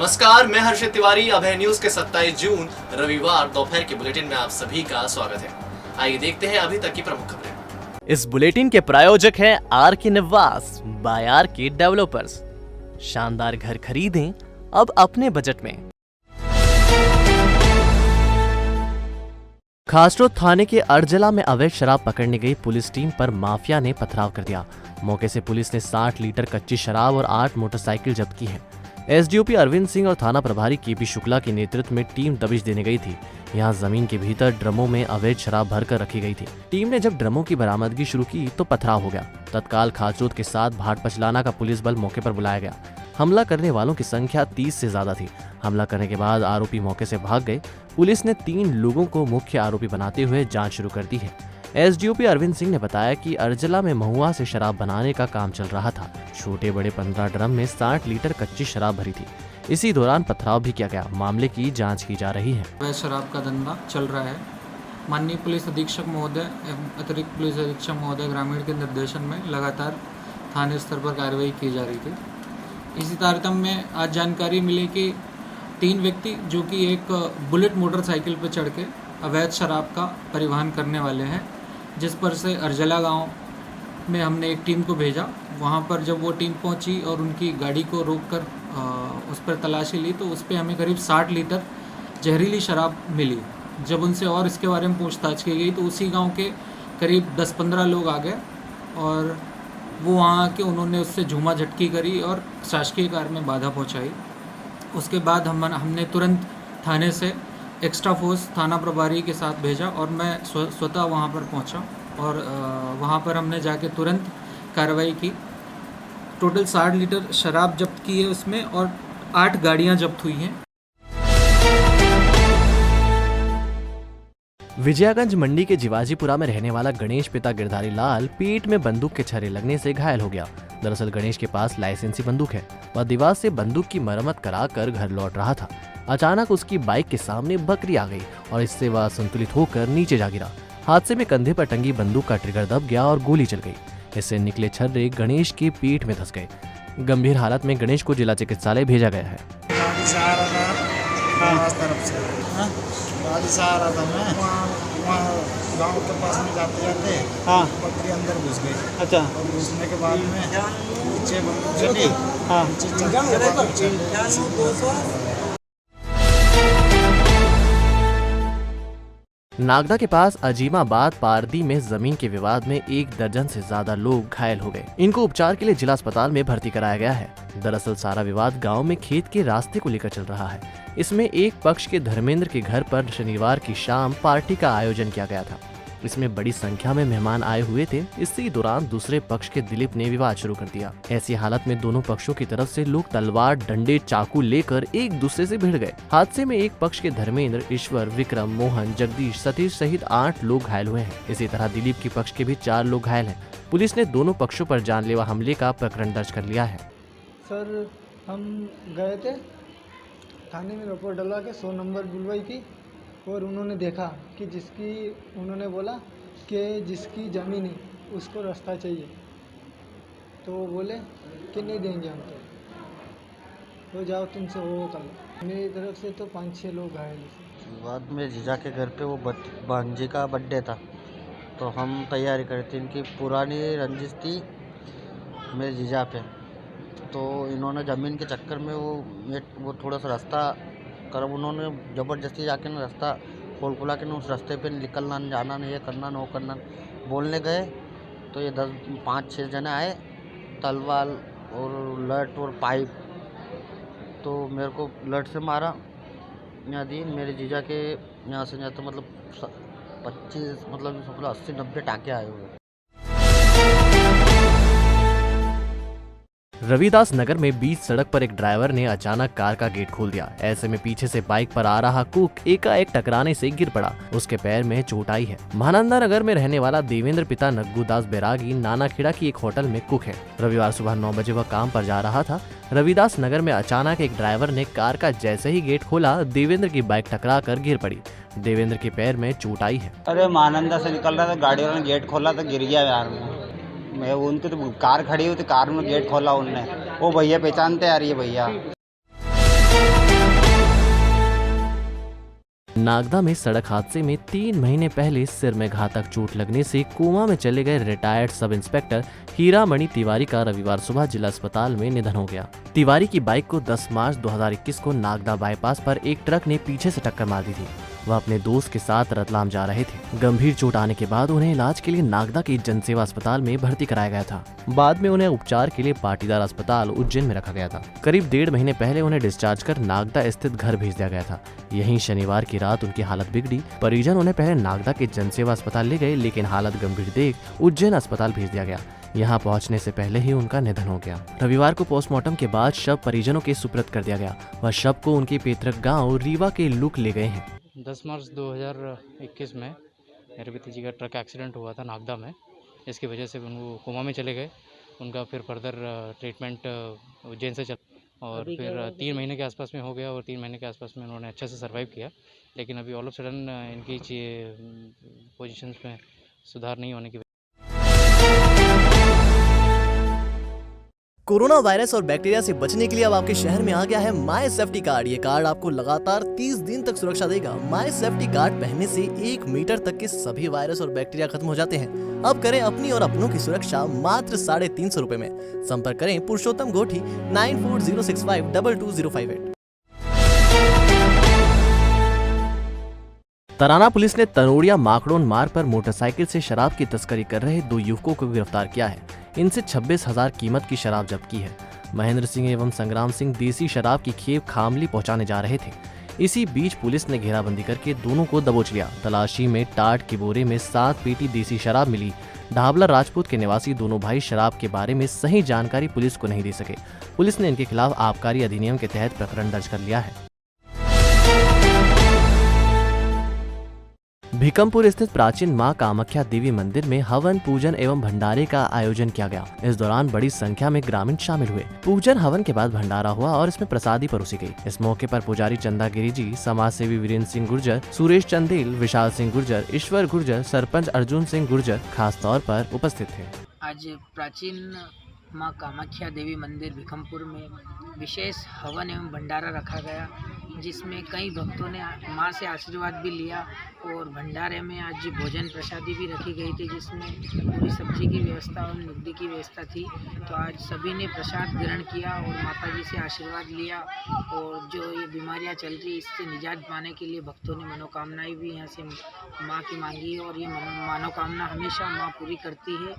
नमस्कार, मैं हर्षित तिवारी। अभय न्यूज के 27 जून रविवार दोपहर के बुलेटिन में आप सभी का स्वागत है। आइए देखते हैं अभी तक की प्रमुख खबरें। इस बुलेटिन के प्रायोजक हैं आर के निवास बाय आर के डेवलपर्स। शानदार घर खरीदें अब अपने बजट में। खासरोड थाने के अरजला में अवैध शराब पकड़ने गई पुलिस टीम पर माफिया ने पथराव कर दिया। मौके से पुलिस ने 60 लीटर कच्ची शराब और 8 मोटरसाइकिल जब्त की है। एसडीओपी अरविंद सिंह और थाना प्रभारी केपी शुक्ला के नेतृत्व में टीम दबिश देने गई थी। यहां जमीन के भीतर ड्रमों में अवैध शराब भरकर रखी गई थी। टीम ने जब ड्रमों की बरामदगी शुरू की तो पथराव हो गया। तत्काल खासरोड के साथ भाट पचलाना का पुलिस बल मौके पर बुलाया गया। हमला करने वालों की संख्या 30 से ज्यादा थी। हमला करने के बाद आरोपी मौके से भाग गए। पुलिस ने 3 लोगों को मुख्य आरोपी बनाते हुए जांच शुरू कर दी है। एसडीओपी अरविंद सिंह ने बताया कि अरजला में महुआ से शराब बनाने का काम चल रहा था। छोटे बड़े 15 ड्रम में 60 लीटर कच्ची शराब भरी थी। इसी दौरान पथराव भी किया गया। मामले की जांच की जा रही है। वह शराब का धंधा चल रहा है। माननीय पुलिस अधीक्षक महोदय एवं अतिरिक्त पुलिस अधीक्षक महोदय ग्रामीण के निर्देशन में लगातार थाने स्तर पर कार्रवाई की जा रही थी। इसी तारतम्य में आज जानकारी मिली कि 3 व्यक्ति जो कि एक बुलेट मोटरसाइकिल पर चढ़ के अवैध शराब का परिवहन करने वाले हैं, जिस पर से अरजला गांव में हमने एक टीम को भेजा। वहां पर जब वो टीम पहुंची और उनकी गाड़ी को रोककर उस पर तलाशी ली तो उस पर हमें करीब 60 लीटर जहरीली शराब मिली। जब उनसे और इसके बारे में पूछताछ की गई तो उसी गांव के करीब 10-15 लोग आ गए और वो वहाँ आके उन्होंने उससे झूमा झटकी करी और शासकीय कार्य में बाधा पहुँचाई। उसके बाद हमने तुरंत थाने से एक्स्ट्रा फोर्स थाना प्रभारी के साथ भेजा और मैं स्वतः वहाँ पर पहुँचा और वहाँ पर हमने जाके तुरंत कार्रवाई की। टोटल 60 लीटर शराब जब्त की है उसमें और 8 गाड़ियाँ जब्त हुई हैं। विजयागंज मंडी के जिवाजीपुरा में रहने वाला गणेश पिता गिरधारी लाल पेट में बंदूक के छर्रे लगने से घायल हो गया। दरअसल गणेश के पास लाइसेंसी बंदूक है। वह दीवार से बंदूक की मरम्मत कराकर घर लौट रहा था। अचानक उसकी बाइक के सामने बकरी आ गई और इससे वह असंतुलित होकर नीचे जा गिरा। हादसे में कंधे पर टंगी बंदूक का ट्रिगर दब गया और गोली चल गई। इससे निकले छर्रे गणेश के पेट में धंस गए। गंभीर हालत में गणेश को जिला चिकित्सालय भेजा गया है। गाँव के पास में जाते जाते बकरी अंदर घुस गई। अच्छा। और घुसने के बाद में पीछे बंदूक चली। नागदा के पास अजीमाबाद पारदी में जमीन के विवाद में 1 दर्जन से ज्यादा लोग घायल हो गए। इनको उपचार के लिए जिला अस्पताल में भर्ती कराया गया है। दरअसल सारा विवाद गांव में खेत के रास्ते को लेकर चल रहा है। इसमें एक पक्ष के धर्मेंद्र के घर पर शनिवार की शाम पार्टी का आयोजन किया गया था। इसमें बड़ी संख्या में मेहमान आए हुए थे। इसी दौरान दूसरे पक्ष के दिलीप ने विवाद शुरू कर दिया। ऐसी हालत में दोनों पक्षों की तरफ से लोग तलवार, डंडे, चाकू लेकर एक दूसरे से भिड़ गए। हादसे में एक पक्ष के धर्मेंद्र, ईश्वर, विक्रम, मोहन, जगदीश, सतीश सहित 8 लोग घायल हुए हैं। इसी तरह दिलीप के पक्ष के भी 4 लोग घायल हैं। पुलिस ने दोनों पक्षों पर जानलेवा हमले का प्रकरण दर्ज कर लिया है। सर, हम गए थे थाने में, रिपोर्ट डलवा के 100 नंबर बुलवाई थी और उन्होंने देखा कि उन्होंने बोला कि जिसकी ज़मीन है उसको रास्ता चाहिए, तो वो बोले कि नहीं देंगे हम, तो जाओ तुमसे वो कर लो। मेरी तरफ से तो 5-6 लोग घायल हैं। बाद में जीजा के घर पे वो भांजी का बर्थडे था तो हम तैयारी करते। इनकी पुरानी रंजिश थी मेरे जीजा पे, तो इन्होंने ज़मीन के चक्कर में वो थोड़ा सा रास्ता कर, उन्होंने ज़बरदस्ती जाके ना रास्ता खोला के ना उस रास्ते पे निकलना, जाना नहीं, ये करना ना वो करना बोलने गए तो ये 5-6 जने आए, तलवार और लट और पाइप, तो मेरे को लट से मारा। यहाँ दी मेरे जीजा के यहाँ से तो मतलब 25 मतलब 80-90 टाँके आए हुए। रविदास नगर में बीच सड़क पर एक ड्राइवर ने अचानक कार का गेट खोल दिया। ऐसे में पीछे से बाइक पर आ रहा कुक एकाएक टकराने से गिर पड़ा। उसके पैर में चोट आई है। महानंदा नगर में रहने वाला देवेंद्र पिता नग्गूदास बैरागी नानाखेड़ा की एक होटल में कुक है। रविवार सुबह 9 बजे वह काम पर जा रहा था। रविदास नगर में अचानक एक ड्राइवर ने कार का जैसे ही गेट खोला, देवेंद्र की बाइक टकरा कर गिर पड़ी। देवेंद्र के पैर में चोट आई है। अरे महानंदा से निकल रहा था, गाड़ी वाले ने गेट खोला तो गिर गया यार। मैं उनकी तो कार खड़ी हुई थी, कार में गेट खोला उनने। वो भैया पहचानते यार, ये भैया नागदा में सड़क हादसे में 3 महीने पहले सिर में घातक चोट लगने से कोमा में चले गए retired sub inspector Hiramani Tiwari का रविवार सुबह जिला अस्पताल में निधन हो गया। तिवारी की बाइक को 10 मार्च 2021 को नागदा बाईपास पर एक ट्रक ने पीछे से टक्कर मार दी थी। वह अपने दोस्त के साथ रतलाम जा रहे थे। गंभीर चोट आने के बाद उन्हें इलाज के लिए नागदा के जनसेवा अस्पताल में भर्ती कराया गया था। बाद में उन्हें उपचार के लिए पाटीदार अस्पताल उज्जैन में रखा गया था। करीब 1.5 महीने पहले उन्हें डिस्चार्ज कर नागदा स्थित घर भेज दिया गया था। यहीं शनिवार की रात उनकी हालत बिगड़ी। परिजन उन्हें पहले नागदा के जनसेवा अस्पताल ले गए, लेकिन हालत गंभीर देख उज्जैन अस्पताल भेज दिया गया। यहाँ पहुँचने से पहले ही उनका निधन हो गया। रविवार को पोस्टमार्टम के बाद शव परिजनों के सुपुर्द कर दिया गया। वह शव को उनके पैतृक गाँव रीवा के लुक ले गए हैं। 10 मार्च 2021 में मेरे पिताजी का ट्रक एक्सीडेंट हुआ था नागदा में। इसकी वजह से वो कोमा में चले गए। उनका फिर फर्दर ट्रीटमेंट उज्जैन से चल और फिर 3 महीने के आसपास में हो गया और 3 महीने के आसपास में उन्होंने अच्छे से सर्वाइव किया। लेकिन अभी ऑल ऑफ सडन इनकी पोजीशंस में सुधार नहीं होने की कोरोना वायरस और बैक्टीरिया से बचने के लिए अब आपके शहर में आ गया है माई सेफ्टी कार्ड। ये कार्ड आपको लगातार 30 दिन तक सुरक्षा देगा। माई सेफ्टी कार्ड पहनने से 1 मीटर तक के सभी वायरस और बैक्टीरिया खत्म हो जाते हैं। अब करें अपनी और अपनों की सुरक्षा मात्र 350 रुपए में। संपर्क करें पुरुषोत्तम गोठी 9406522058। तराना पुलिस ने तनोड़िया माकड़ोन मार्ग पर मोटरसाइकिल से शराब की तस्करी कर रहे 2 युवकों को गिरफ्तार किया है। इनसे 26,000 कीमत की शराब जब्त की है। महेंद्र सिंह एवं संग्राम सिंह देसी शराब की खेप खामली पहुंचाने जा रहे थे। इसी बीच पुलिस ने घेराबंदी करके दोनों को दबोच लिया। तलाशी में टाट के बोरे में 7 पेटी देसी शराब मिली। ढाबला राजपूत के निवासी दोनों भाई शराब के बारे में सही जानकारी पुलिस को नहीं दे सके। पुलिस ने इनके खिलाफ आबकारी अधिनियम के तहत प्रकरण दर्ज कर लिया है। भीकमपुर स्थित प्राचीन मां कामाख्या देवी मंदिर में हवन पूजन एवं भंडारे का आयोजन किया गया। इस दौरान बड़ी संख्या में ग्रामीण शामिल हुए। पूजन हवन के बाद भंडारा हुआ और इसमें प्रसादी परोसी गई। इस मौके पर पुजारी चंदा गिरी जी, समाज सेवी वीरेंद्र सिंह गुर्जर, सुरेश चंदेल, विशाल सिंह गुर्जर, ईश्वर गुर्जर, सरपंच अर्जुन सिंह गुर्जर खास तौर पर उपस्थित थे। आज प्राचीन मां कामाख्या देवी मंदिर भीकमपुर में विशेष हवन एवं भंडारा रखा गया, जिसमें कई भक्तों ने मां से आशीर्वाद भी लिया और भंडारे में आज भोजन प्रसादी भी रखी गई थी, जिसमें पूरी सब्जी की व्यवस्था और नकदी की व्यवस्था थी। तो आज सभी ने प्रसाद ग्रहण किया और माता जी से आशीर्वाद लिया और जो ये बीमारियां चल रही इससे निजात पाने के लिए भक्तों ने मनोकामनाएं भी यहाँ से माँ की मांगी और ये मनोकामना हमेशा माँ पूरी करती है।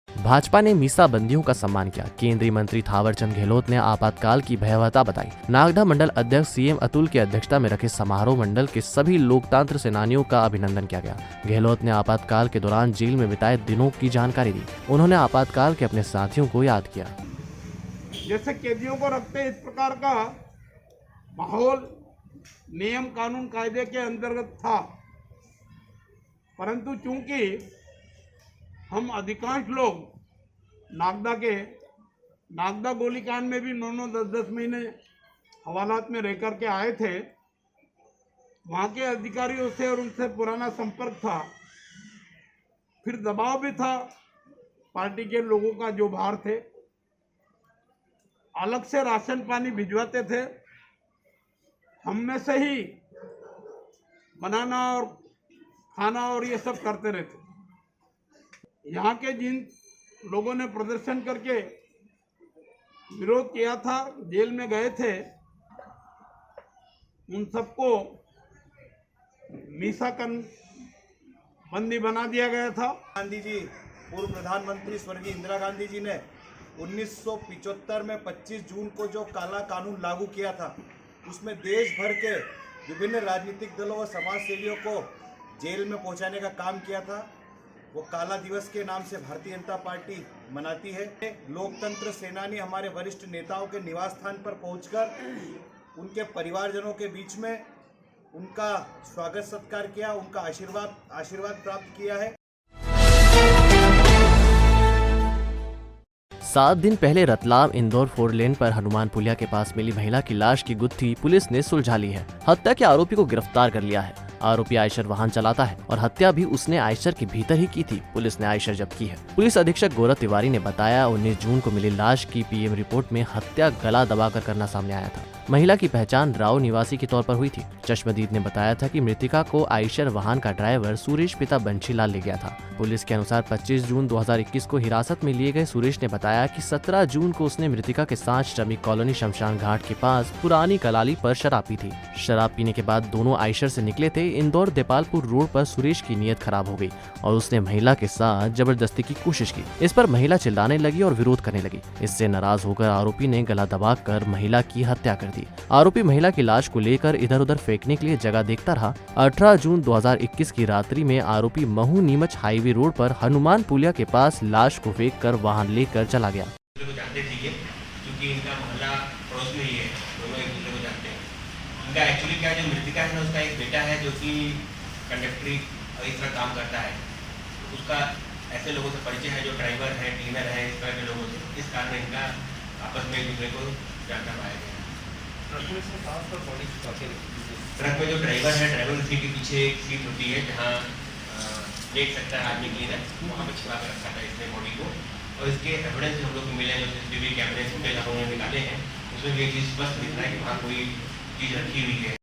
भाजपा ने मीसा बंदियों का सम्मान किया। केंद्रीय मंत्री थावरचंद गहलोत ने आपातकाल की भयावहता बताई। नागदा मंडल अध्यक्ष सीएम अतुल की अध्यक्षता में रखे समारोह मंडल के सभी लोकतंत्र सेनानियों का अभिनंदन किया गया। गहलोत ने आपातकाल के दौरान जेल में बिताए दिनों की जानकारी दी। उन्होंने आपातकाल के अपने साथियों को याद किया। जैसे कैदियों को रखते इस प्रकार का माहौल नियम कानून कायदे के अंतर्गत था, परंतु चूंकि हम अधिकांश लोग नागदा गोलीकांड में भी 9-9, 10-10 महीने हवालात में रह कर के आए थे। वहाँ के अधिकारियों से और उनसे पुराना संपर्क था, फिर दबाव भी था पार्टी के लोगों का जो बाहर थे, अलग से राशन पानी भिजवाते थे। हम में से ही बनाना और खाना और ये सब करते रहते। यहाँ के जिन लोगों ने प्रदर्शन करके विरोध किया था, जेल में गए थे, उन सबको मीसाकन बंदी बना दिया गया था। गांधी जी, पूर्व प्रधानमंत्री स्वर्गीय इंदिरा गांधी जी ने 1975 में 25 जून को जो काला कानून लागू किया था, उसमें देश भर के विभिन्न राजनीतिक दलों और समाज सेवियों को जेल में पहुंचाने का काम किया था। वो काला दिवस के नाम से भारतीय जनता पार्टी मनाती है। लोकतंत्र सेनानी हमारे वरिष्ठ नेताओं के निवास स्थान पर पहुंचकर उनके परिवारजनों के बीच में उनका स्वागत सत्कार किया, उनका आशीर्वाद प्राप्त किया है। 7 दिन पहले रतलाम इंदौर 4 लेन पर हनुमान पुलिया के पास मिली महिला की लाश की गुत्थी पुलिस ने सुलझा ली है। हत्या के आरोपी को गिरफ्तार कर लिया है। आरोपी आयशर वाहन चलाता है और हत्या भी उसने आयशर के भीतर ही की थी। पुलिस ने आयशर जब्त की है। पुलिस अधीक्षक गौरव तिवारी ने बताया 19 जून को मिली लाश की पीएम रिपोर्ट में हत्या गला दबाकर करना सामने आया था। महिला की पहचान राव निवासी के तौर पर हुई थी। चश्मदीद ने बताया था कि मृतिका को आयशर वाहन का ड्राइवर सुरेश पिता बंशीलाल ले गया था। पुलिस के अनुसार 25 जून 2021 को हिरासत में लिए गए सुरेश ने बताया कि 17 जून को उसने मृतिका के साथ श्रमिक कॉलोनी शमशान घाट के पास पुरानी कलाली पर शराब पी थी। शराब पीने के बाद दोनों आयशर से निकले थे। इंदौर देपालपुर रोड पर सुरेश की नीयत खराब हो गई और उसने महिला के साथ जबरदस्ती की कोशिश की। इस पर महिला चिल्लाने लगी और विरोध करने लगी। इससे नाराज होकर आरोपी ने गला दबाकर महिला की हत्या कर दी। आरोपी महिला की लाश को लेकर इधर उधर फेंकने के लिए जगह देखता रहा। 18 जून 2021 की रात्रि में आरोपी महू नीमच हाईवे रोड पर हनुमान पुलिया के पास लाश को फेंककर वाहन लेकर चला गया। जानते थे क्योंकि इनका मोहल्ला पड़ोस में ही है, दोनों एक दूसरे को जानते हैं। इनका एक्चुअली क्या जो मृतिका है ना, उसका एक बेटा है जो कि कंडक्टरी और इस तरह काम करता है। उसका ऐसे लोगों से परिचय है जो ड्राइवर है, क्लीनर है, इस तरह के लोगों से। इस कारण इनका आपस में एक दूसरे को जानना पाया गया। ट्रक में जो ड्राइवर है, ड्राइवर सीट के पीछे एक सीट होती है जहाँ देख सकता है आदमी क्लीनर, वहाँ पे छिपा कर रखा था इसने बॉडी को। और इसके एविडेंस हम लोग को मिले, जो CCTV कैमरे फुटेज हम लोगों ने निकाले हैं, उसमें भी ये चीज़ स्पष्ट दिख रहा है कि वहाँ कोई चीज़ रखी हुई है।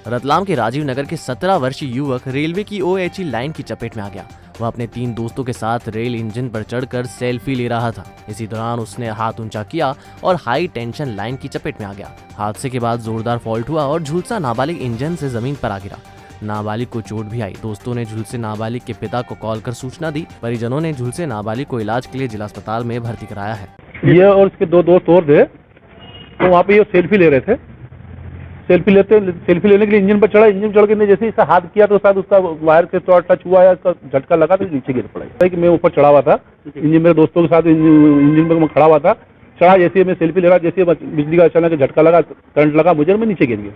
रतलाम के राजीव नगर के 17 वर्षीय युवक रेलवे की OHE लाइन की चपेट में आ गया। वह अपने 3 दोस्तों के साथ रेल इंजन पर चढ़कर सेल्फी ले रहा था। इसी दौरान उसने हाथ ऊंचा किया और हाई टेंशन लाइन की चपेट में आ गया। हादसे के बाद जोरदार फॉल्ट हुआ और झुलसा नाबालिग इंजन से जमीन पर आ गिरा। नाबालिग को चोट भी आई। दोस्तों ने झुलसे नाबालिग के पिता को कॉल कर सूचना दी। परिजनों ने झुलसे नाबालिग को इलाज के लिए जिला अस्पताल में भर्ती कराया है। ये और उसके 2 दोस्त और थे, तो वहाँ पे ये सेल्फी ले रहे थे। सेल्फी लेने के लिए इंजन पर चढ़ा। इंजन चढ़ के जैसे इसका हाथ किया तो शायद उसका वायर से थोड़ा टच हुआ या उसका झटका लगा तो नीचे गिर पड़ा। कि मैं ऊपर चढ़ा हुआ था, इंजन मेरे दोस्तों के साथ इंजन पर मैं खड़ा हुआ था। चढ़ा जैसे मैं सेल्फी ले रहा, जैसे बिजली का अचानक झटका लगा, करंट लगा मुझे, मैं नीचे गिर गया।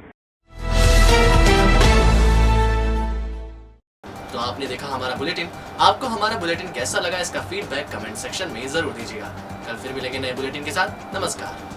तो आपने देखा हमारा बुलेटिन। आपको हमारा बुलेटिन कैसा लगा, इसका फीडबैक कमेंट सेक्शन में जरूर दीजिएगा। कल फिर मिलेंगे नए बुलेटिन के साथ। नमस्कार।